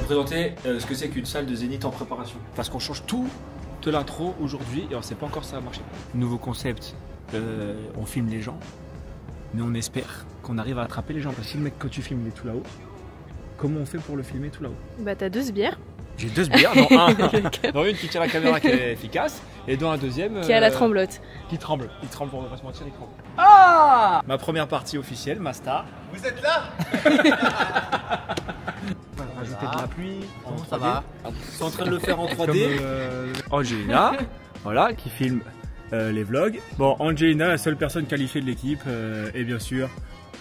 présenter ce que c'est qu'une salle de Zénith en préparation. Parce qu'on change tout de l'intro aujourd'hui et on sait pas encore si ça va marcher. Nouveau concept, on filme les gens, mais on espère qu'on arrive à attraper les gens. Parce que si le mec que tu filmes il est tout là-haut, comment on fait pour le filmer tout là-haut? Bah t'as 2 sbires. J'ai 2 sbires, dont une qui tire la caméra qui est efficace et dont un deuxième Qui a la tremblote. Qui tremble. Il tremble pour ne pas se mentir, il tremble. Ah! Ma première partie officielle, ma star. Vous êtes là? Rajouter de la pluie. Comment ça va? C'est en train de le faire en 3D. Angelina, voilà, qui filme les vlogs. Bon, Angelina, la seule personne qualifiée de l'équipe, et bien sûr,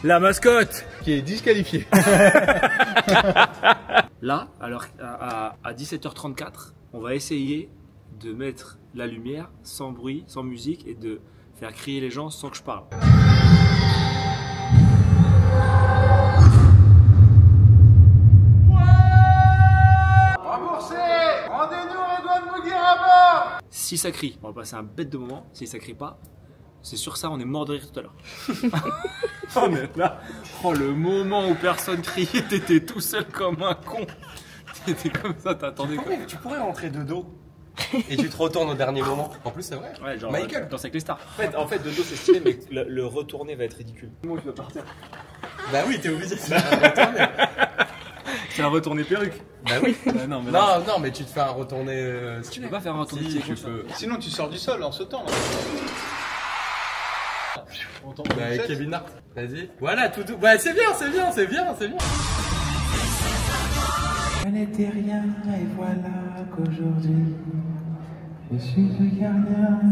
la mascotte qui est disqualifiée. Là, alors à 17h34, on va essayer de mettre la lumière sans bruit, sans musique et de faire crier les gens sans que je parle. Remboursé! Rendez-nous Redouane Bouguer à bord! Si ça crie, on va passer un bête de moment. Si ça crie pas, c'est sur ça, on est mort de rire tout à l'heure. On est là. Oh, le moment où personne criait, t'étais tout seul comme un con. T'étais comme ça, t'attendais quoi. Tu pourrais rentrer de dos et tu te retournes au dernier moment. En plus, c'est vrai. Ouais, genre Michael. Danse avec les stars. En fait, de dos c'est stylé, mais le retourner va être ridicule. Comment tu vas partir? Bah oui, t'es obligé de retourner. C'est un retourné perruque. Bah oui. Non, mais non, mais tu te fais un retourné. tu peux pas faire un retourné Si, comme tu ça. peux. Sinon tu sors du sol en sautant là. Bah, Kevin Hart, vas-y. Voilà, tout. Bah, c'est bien. Je n'étais rien et voilà qu'aujourd'hui je suis le gardien de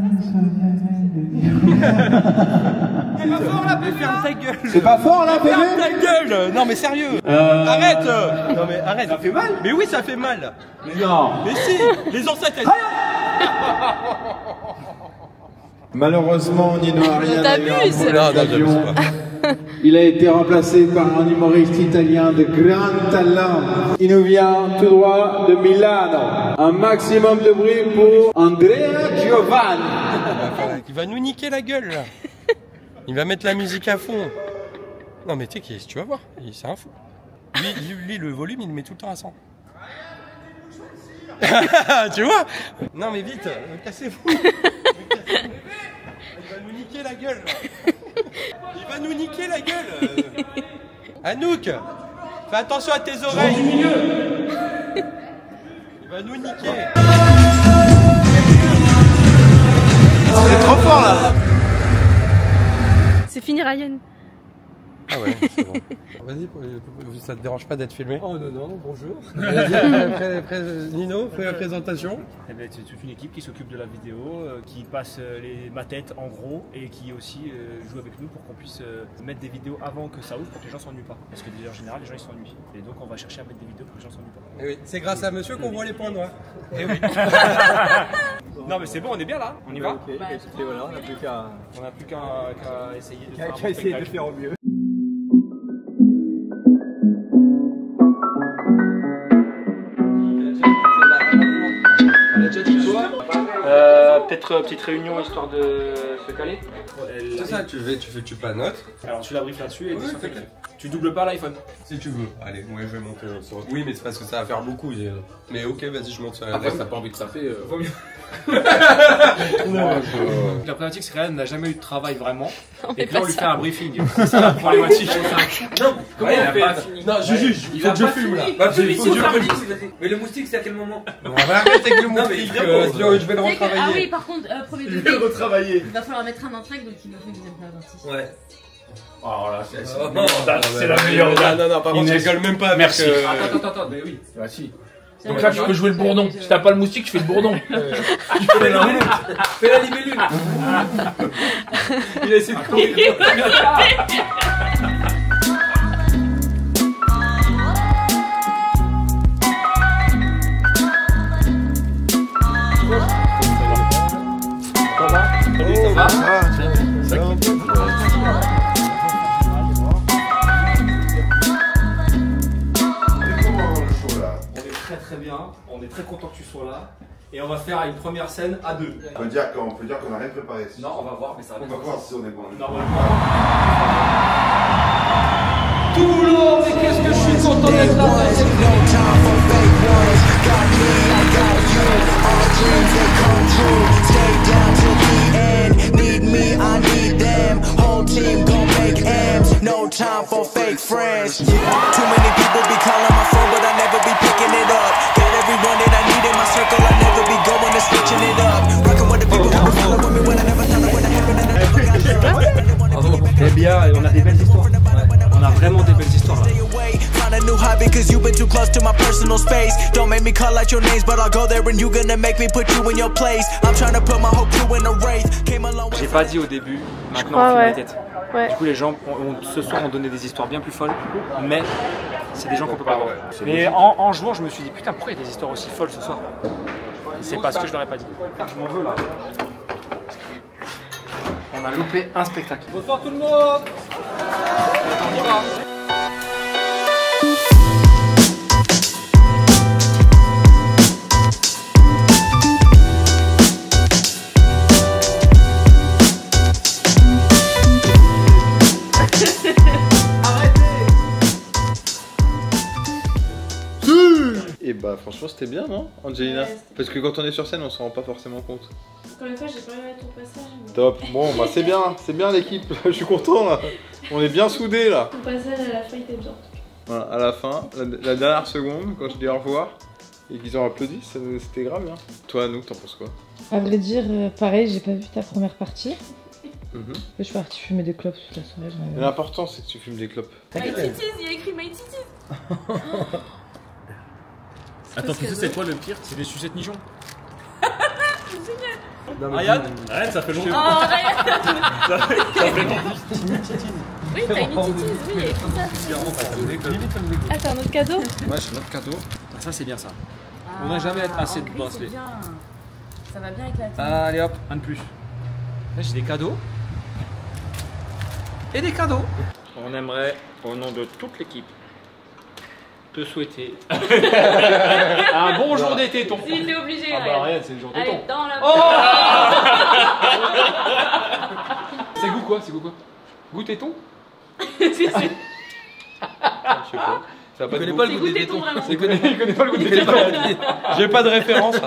C'est pas fort là, bébé. Ferme ta gueule. C'est pas fort là, bébé? Ferme ta gueule. Non mais sérieux. Arrête. Non mais arrête. Ça fait mal. Mais oui, ça fait mal. Non. Mais si, les ancêtres. Malheureusement, Nino Ariane t'abuses. il a été remplacé par un humoriste italien de grand talent. Il nous vient tout droit de Milano. Un maximum de bruit pour Andrea Giovanni. Il va nous niquer la gueule là. Il va mettre la musique à fond. Non mais tu sais, tu vas voir, c'est un fou. Lui, le volume, il le met tout le temps à 100. Tu vois? Non mais vite, cassez-vous. Il va nous niquer la gueule. Il va nous niquer la gueule. Anouk, fais attention à tes oreilles. Il va nous niquer. C'est trop fort là. C'est fini Ryan. Ah ouais, c'est bon. Vas-y, ça te dérange pas d'être filmé? Oh non, bonjour. Nino, fais la présentation. Eh ben, c'est toute une équipe qui s'occupe de la vidéo, qui passe les maquettes en gros et qui aussi joue avec nous pour qu'on puisse mettre des vidéos avant que ça ouvre pour que les gens s'ennuient pas. Parce que déjà en général les gens ils s'ennuient. Et donc on va chercher à mettre des vidéos pour que les gens s'ennuient pas. Eh oui, c'est grâce à monsieur qu'on voit les points noirs. Eh oui. Non mais c'est bon, on est bien là, on y va. Ok, et voilà, on n'a plus qu'à Essayer de faire au mieux. Peut-être petite réunion histoire de se caler. C'est ça, tu panotes. Alors tu la briefes là-dessus et tu doubles pas l'iPhone. Si tu veux. Allez, moi je vais monter sur. Oui, mais c'est parce que ça va faire beaucoup. Mais ok, vas-y, je monte sur la. Après, si t'as pas envie de taper, Vaut mieux. La problématique c'est qu'elle n'a jamais eu de travail vraiment. Et que là on lui fait un briefing. C'est ça la problématique. non, comment on fait? Non, je juge, il faut que je fume là. Mais le moustique, c'est à quel moment? On va arrêter avec le moustique, je vais le retravailler. Ah oui, par contre, premier Je degré, vais le retravailler. il va falloir mettre un entrée, donc il me fait que vous êtes pas parti. Ouais. Oh là, c'est la meilleure date. Non, par contre, je rigole même pas. Merci. Attends, mais oui. Bah si. Donc là, tu peux jouer le bourdon. Si t'as pas le moustique, tu fais le bourdon. Tu fais la libellule. Fais la libellule. Il a essayé de courir. Très bien, on est très content que tu sois là et on va faire une première scène à deux. On peut dire qu'on n'a rien préparé. Non, on va voir, mais ça va On va voir si on est bon. Normalement. Tout le monde, mais qu'est-ce que je suis content d'être là. branch. Too many people be calling my phone, but I never be picking it up. Got everyone that I need in my circle, I never be going and switching it up. Rocking with the people who be following me when I never thought it would happen, and I never got there. C'est bien, et on a des belles histoires. On a vraiment des belles histoires. Là. Find a new hobby cause you've been too close to my personal space. Don't make me call out your names, but I'll go there and you gonna make me put you in your place. I'm trying to put my whole crew in a race. Came a long way. J'ai pas dit au début, maintenant on filme la tête. Ouais. Du coup les gens ce soir ont donné des histoires bien plus folles, mais c'est des gens qu'on peut pas voir. Mais en jouant je me suis dit putain pourquoi il y a des histoires aussi folles ce soir. C'est parce que je leur ai pas dit. Je m'en veux là. On a loupé un spectacle. Bonsoir tout le monde. On y va. Et bah franchement c'était bien non Angelina Ouais, parce que quand on est sur scène on s'en rend pas forcément compte. Encore une fois, j'ai pas eu ton passage. Mais... Top, bon bah c'est bien l'équipe, je suis content là. On est bien soudés là. Ton passage à la fin était bien. Voilà, à la fin, la dernière seconde, quand je dis au revoir et qu'ils ont applaudi, c'était grave bien. Toi Anouk, t'en penses quoi? À vrai dire, pareil, j'ai pas vu ta première partie. Je suis partie fumer des clopes toute la soirée. L'important c'est que tu fumes des clopes. My titties, il y a écrit My titties. Attends, tu sais c'est quoi le pire? C'est des sucettes nichons. Ryan, arrête, ça fait longtemps. Oh, Ryan. Oui, t'as une titties, oui, il y a écrit ça. Ah, t'as un autre cadeau? Ouais, j'ai notre cadeau. Ça c'est bien ça. On n'a jamais assez de bracelets. Ça va bien avec la tête. Allez hop, un de plus. Là j'ai des cadeaux. Et des cadeaux. On aimerait, au nom de toute l'équipe, te souhaiter un bon jour des tétons. Il est obligé, Ah bah rien, c'est le jour des Allez, tétons. dans la... C'est goût quoi? C'est goût quoi? Goût téton? Je sais pas. Ça Je connais pas le goût des tétons. Il connaît pas le goût des tétons. J'ai pas de référence.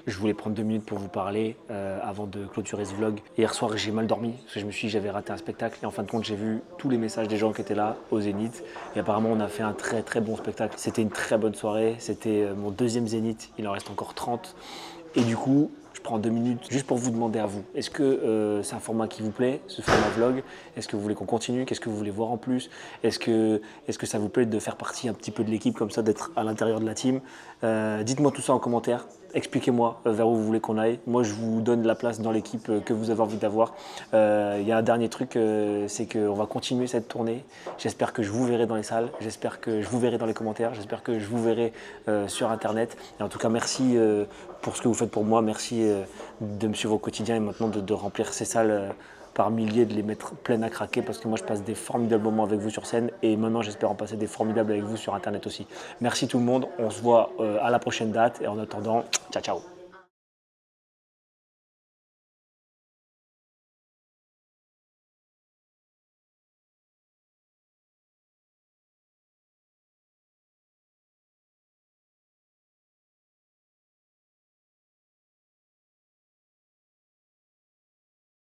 Je voulais prendre 2 minutes pour vous parler avant de clôturer ce vlog. Hier soir, j'ai mal dormi parce que je me suis dit que j'avais raté un spectacle. Et en fin de compte, j'ai vu tous les messages des gens qui étaient là au Zénith. Et apparemment, on a fait un très très bon spectacle. C'était une très bonne soirée. C'était mon 2e Zénith. Il en reste encore 30. Et du coup, je prends 2 minutes juste pour vous demander à vous. Est-ce que c'est un format qui vous plaît, ce format vlog? Est-ce que vous voulez qu'on continue? Qu'est-ce que vous voulez voir en plus? Est-ce que ça vous plaît de faire partie un petit peu de l'équipe comme ça, d'être à l'intérieur de la team? Dites-moi tout ça en commentaire. Expliquez-moi vers où vous voulez qu'on aille. Moi, je vous donne la place dans l'équipe que vous avez envie d'avoir. Il y a un dernier truc, c'est qu'on va continuer cette tournée. J'espère que je vous verrai dans les salles. J'espère que je vous verrai dans les commentaires. J'espère que je vous verrai sur Internet. Et en tout cas, merci pour ce que vous faites pour moi. Merci de me suivre au quotidien et maintenant de remplir ces salles par milliers, de les mettre pleines à craquer parce que moi je passe des formidables moments avec vous sur scène et maintenant j'espère en passer des formidables avec vous sur Internet aussi. Merci tout le monde, on se voit à la prochaine date et en attendant, ciao ciao.